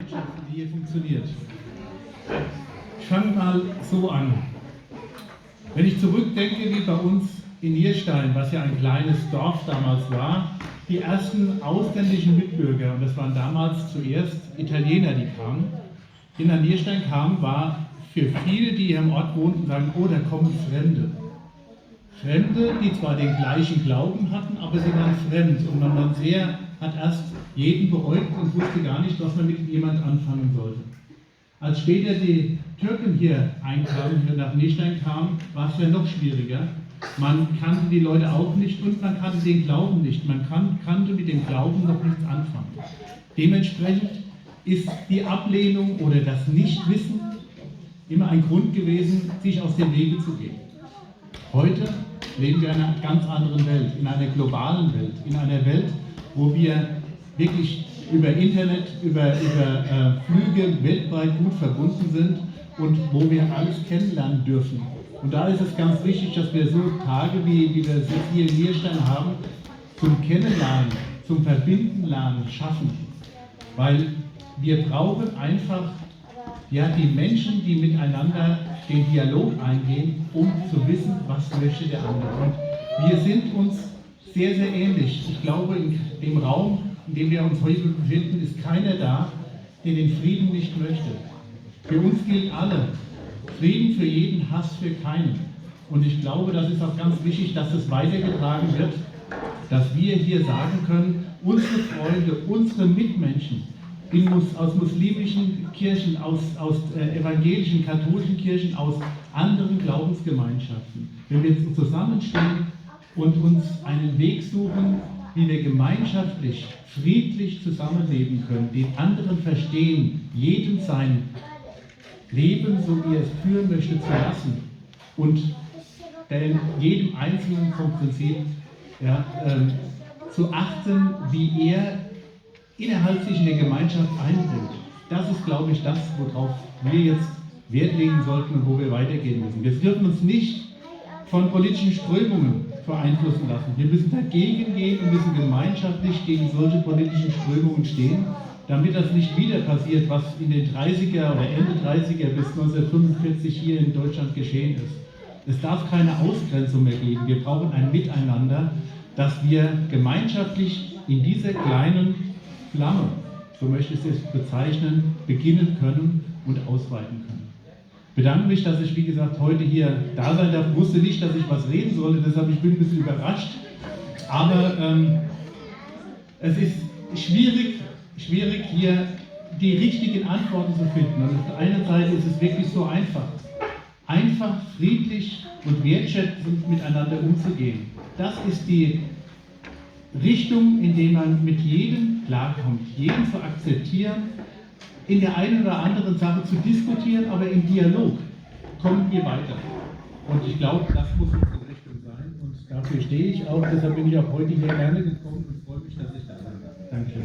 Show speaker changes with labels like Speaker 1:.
Speaker 1: die hier funktioniert. Ich fange mal so an. Wenn ich zurückdenke, wie bei uns in Nierstein, was ja ein kleines Dorf damals war, die ersten ausländischen Mitbürger, und das waren damals zuerst Italiener, die kamen, die nach Nierstein kamen, war für viele, die hier im Ort wohnten, sagen, oh, da kommen Fremde. Fremde, die zwar den gleichen Glauben hatten, aber sie waren fremd und hat erst jeden beäugt und wusste gar nicht, was man mit jemand anfangen sollte. Als später die Türken hier einkamen, hier nach Nierstein kamen, war es ja noch schwieriger. Man kannte die Leute auch nicht und man kannte den Glauben nicht. Man kannte mit dem Glauben noch nichts anfangen. Dementsprechend ist die Ablehnung oder das Nichtwissen immer ein Grund gewesen, sich aus dem Wege zu gehen. Heute leben wir in einer ganz anderen Welt, in einer globalen Welt, in einer Welt, wo wir wirklich über Internet, über Flüge weltweit gut verbunden sind und wo wir alles kennenlernen dürfen. Und da ist es ganz wichtig, dass wir so Tage, wie wir es hier in Nierstein haben, zum Kennenlernen, zum Verbindenlernen schaffen. Weil wir brauchen einfach die Menschen, die miteinander den Dialog eingehen, um zu wissen, was möchte der andere. Und wir sind uns sehr, sehr ähnlich. Ich glaube, in dem Raum, in dem wir uns heute befinden, ist keiner da, der den Frieden nicht möchte. Für uns gilt alle, Frieden für jeden, Hass für keinen. Und ich glaube, das ist auch ganz wichtig, dass es weitergetragen wird, dass wir hier sagen können, unsere Freunde, unsere Mitmenschen aus muslimischen Kirchen, aus evangelischen, katholischen Kirchen, aus anderen Glaubensgemeinschaften, wenn wir zusammenstehen und uns einen Weg suchen, wie wir gemeinschaftlich, friedlich zusammenleben können, den anderen verstehen, jedem sein Leben, so wie er es führen möchte, zu lassen und jedem Einzelnen vom Prinzip zu achten, wie er innerhalb sich in der Gemeinschaft einbringt. Das ist, glaube ich, das, worauf wir jetzt Wert legen sollten und wo wir weitergehen müssen. Wir dürfen uns nicht von politischen Strömungen beeinflussen lassen. Wir müssen dagegen gehen und müssen gemeinschaftlich gegen solche politischen Strömungen stehen, damit das nicht wieder passiert, was in den 30er oder Ende 30er bis 1945 hier in Deutschland geschehen ist. Es darf keine Ausgrenzung mehr geben. Wir brauchen ein Miteinander, dass wir gemeinschaftlich in dieser kleinen Flamme, so möchte ich es bezeichnen, beginnen können und ausweiten können. Ich bedanke mich, dass ich, wie gesagt, heute hier da sein darf. Ich wusste nicht, dass ich was reden sollte, deshalb bin ich ein bisschen überrascht. Aber es ist schwierig, hier die richtigen Antworten zu finden. Und auf der einen Seite ist es wirklich so einfach. Einfach, friedlich und wertschätzend miteinander umzugehen. Das ist die Richtung, in der man mit jedem klarkommt, jeden zu akzeptieren, in der einen oder anderen Sache zu diskutieren, aber im Dialog kommen wir weiter. Und ich glaube, das muss unsere Richtung sein und dafür stehe ich auch. Deshalb bin ich auch heute hier gerne gekommen und freue mich, dass ich da sein darf. Dankeschön.